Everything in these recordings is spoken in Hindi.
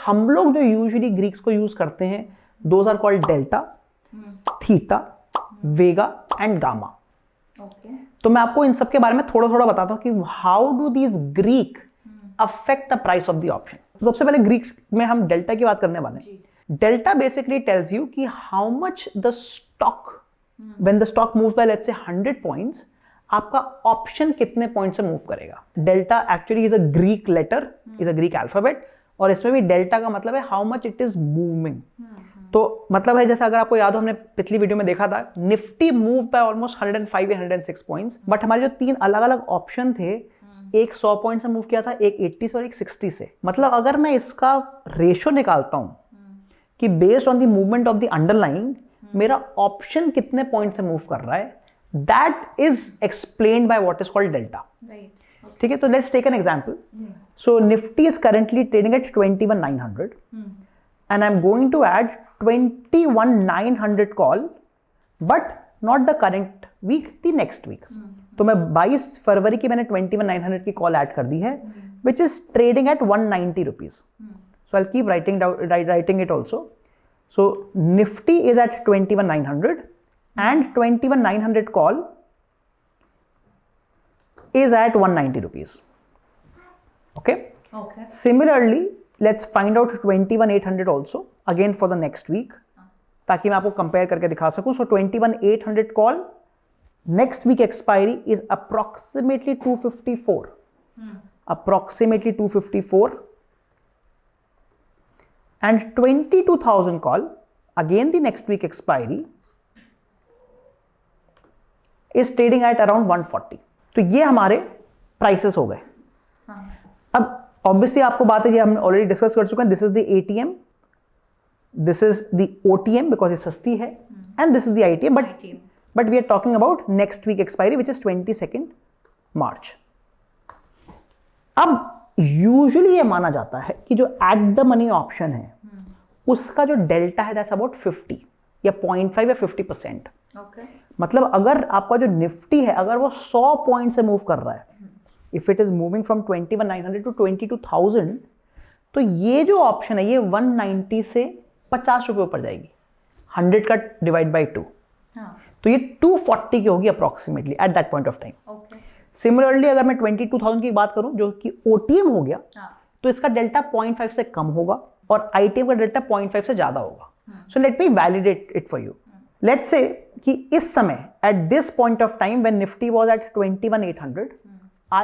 हम लोग जो यूजुअली ग्रीक्स को यूज करते हैं, those are called delta, theta, vega and gamma. तो मैं आपको इन सब के बारे में थोड़ा थोड़ा बताता हूं कि how do these Greek affect the price of the option. तो सबसे पहले ग्रीक्स में हम डेल्टा की बात करने वाले हैं। डेल्टा बेसिकली टेल्स यू कि how much the stock, when the stock moves bye let's say 100 points, आपका ऑप्शन कितने पॉइंट से मूव करेगा। Delta actually is a Greek letter, is a Greek alphabet, और इसमें भी डेल्टा का मतलब है how much it is moving. तो मतलब है, जैसे अगर आपको याद हो, हमने पिछली वीडियो में देखा था, निफ्टी मूव बाय ऑलमोस्ट 105 या 106 पॉइंट्स, बट हमारे जो तीन अलग अलग ऑप्शन थे, एक 100 पॉइंट से मूव किया था, एक 80 से और एक 60 से। मतलब अगर मैं इसका रेशो निकालता हूं कि based on the movement of the underlying मेरा ऑप्शन कितने पॉइंट से मूव कर रहा है, that is explained by what is called delta. ठीक है, तो let's take an example. So Nifty is currently trading at 21,900 and I'm going to add 21,900 call, but not the current week, the next week. तो मैं 22 फरवरी की मैंने 21,900 की कॉल ऐड कर दी है, which is trading at 190 rupees. So I'll keep writing it also. So Nifty is at 21,900 and 21,900 call is at 190 rupees. Okay? Similarly, let's find out 21,800 also again for the next week, ताकि मैं आपको कंपेयर करके दिखा सकूं। So 21,800 call, next week expiry is approximately 254. Approximately 254. And 22,000 call, again the next week expiry is trading at around 140. तो ये हमारे प्राइसेस हो गए। अब ऑब्वियसली आपको बात है, ये हम ऑलरेडी डिस्कस कर चुके हैं, this is the ATM, this is the OTM because ये सस्ती है, and this is the ITM, but we are talking about next week expiry which is 22 March. अब यूजुअली ये माना जाता है कि जो एट द मनी ऑप्शन है उसका जो डेल्टा है दैट्स अबाउट 50 या 0.5 या 50%। मतलब अगर आपका जो निफ्टी है अगर वो 100 पॉइंट से मूव कर रहा है, if it is moving from 21,900 to 22,000, तो ये जो ऑप्शन है ये 190 से 50 रुपए ऊपर जाएगी, 100 का डिवाइड बाई 2, तो ये 240 की होगी approximately at that point of time. Similarly अगर मैं 22,000 की बात करूं जो कि ओटीएम हो गया, तो इसका डेल्टा 0.5 से कम होगा और आईटीएम का डेल्टा 0.5 से ज्यादा होगा। So let me validate it for you. Let's say कि इस समय at this point of time when Nifty was at 21,800, I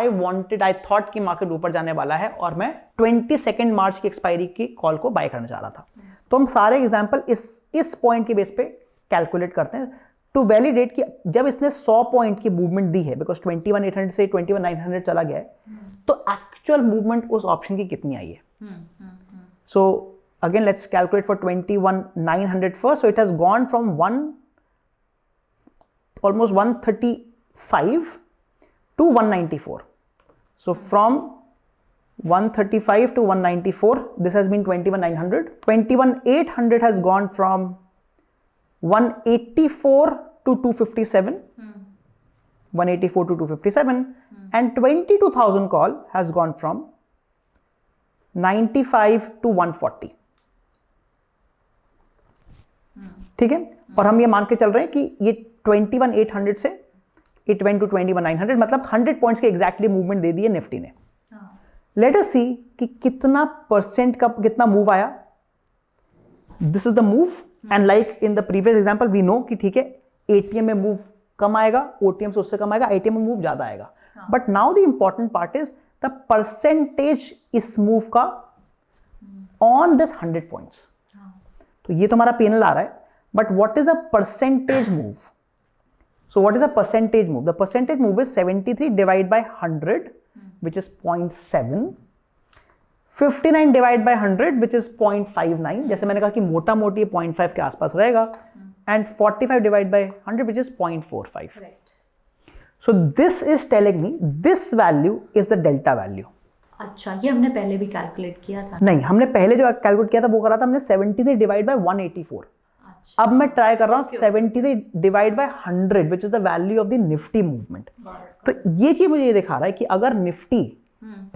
thought कि मार्केट ऊपर जाने वाला है और मैं 22 मार्च की एक्सपायरी की कॉल को बाय करना चाह रहा था। तो हम सारे एग्जांपल इस पॉइंट के बेस पे कैलकुलेट करते हैं टू वैलिडेट कि जब इसने 100 पॉइंट की मूवमेंट दी है, बिकॉज 21,800 से 21,900 चला गया है, तो एक्चुअल मूवमेंट उस ऑप्शन की कितनी आई है। So again let's calculate for 21,900 first. So it has gone from almost 135 to 194. So from 135 to 194, this has been 21,900. 21,800 has gone from 184 to 257. 184 to 257. And 22,000 call has gone from 95 to 140. ठीक है, और हम ये मान के चल रहे हैं कि ये 21,800 से it went to 21,900, मतलब 100 पॉइंट्स के एग्जैक्टली मूवमेंट दे दिए निफ्टी ने। लेट अस सी कि कितना परसेंट का कितना मूव आया। This is the move, and like in the previous example we know कि ठीक है एटीएम में मूव कम आएगा, ओटीएम से उससे कम आएगा, एटीएम में मूव ज्यादा आएगा। But now the important part is the percentage इस मूव का ऑन दिस 100 पॉइंट्स। तो ये तो हमारा पीएनएल आ रहा है, but what is a percentage move? So what is the percentage move? The percentage move is 73 divided by 100, which is 0.7. 59 divided by 100, which is 0.59. जैसे मैंने कहा कि मोटा मोटी 0.5 के आसपास रहेगा, and 45 divided by 100, which is 0.45. Right. So this is telling me this value is the delta value. अच्छा, ये हमने पहले भी कैलकुलेट किया था? नहीं, हमने पहले जो कैलकुलेट किया था वो करा था हमने 73 डिवाइड बाय 184। अब मैं ट्राई कर रहा हूं 73 divide by 100 which is the value of the Nifty movement. तो ये चीज मुझे ये दिखा रहा है कि अगर Nifty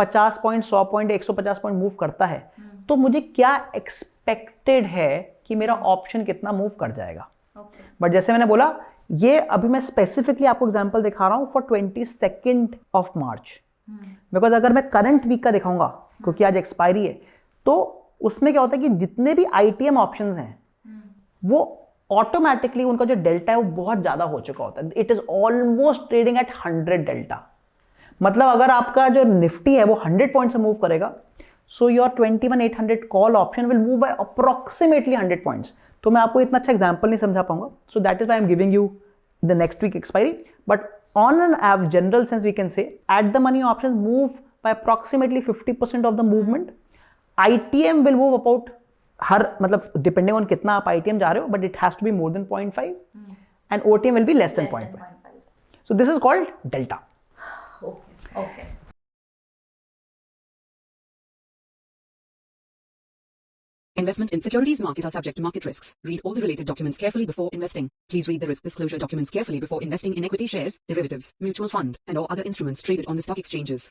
50 point 100 point 150 point move करता है तो मुझे क्या एक्सपेक्टेड है कि मेरा ऑप्शन कितना मूव कर जाएगा। बट जैसे मैंने बोला, ये अभी मैं स्पेसिफिकली आपको एग्जांपल दिखा रहा हूं फॉर 22 ऑफ मार्च, बिकॉज अगर मैं करंट वीक का दिखाऊंगा, क्योंकि आज एक्सपायरी है, तो उसमें क्या होता है कि जितने भी आईटीएम ऑप्शंस हैं वो ऑटोमेटिकली उनका जो डेल्टा है वो बहुत ज्यादा हो चुका होता है। It is almost trading at 100 delta. मतलब अगर आपका जो निफ्टी है वो 100 पॉइंट से मूव करेगा, so your 21800 call option will move by approximately 100 points. तो मैं आपको इतना अच्छा एग्जांपल नहीं समझा पाऊंगा, so that is why I am giving you the next week expiry. But on an average general sense we can say at the money options move by approximately 50% of the movement. ITM will move about हर मतलब depending on कितना आप ITM जा रहे हो, but it has to be more than 0.5 and OTM will be less than 0.5. So this is called delta. Okay. Investment in securities market are subject to market risks. Read all the related documents carefully before investing. Please read the risk disclosure documents carefully before investing in equity shares, derivatives, mutual fund, and or other instruments traded on the stock exchanges.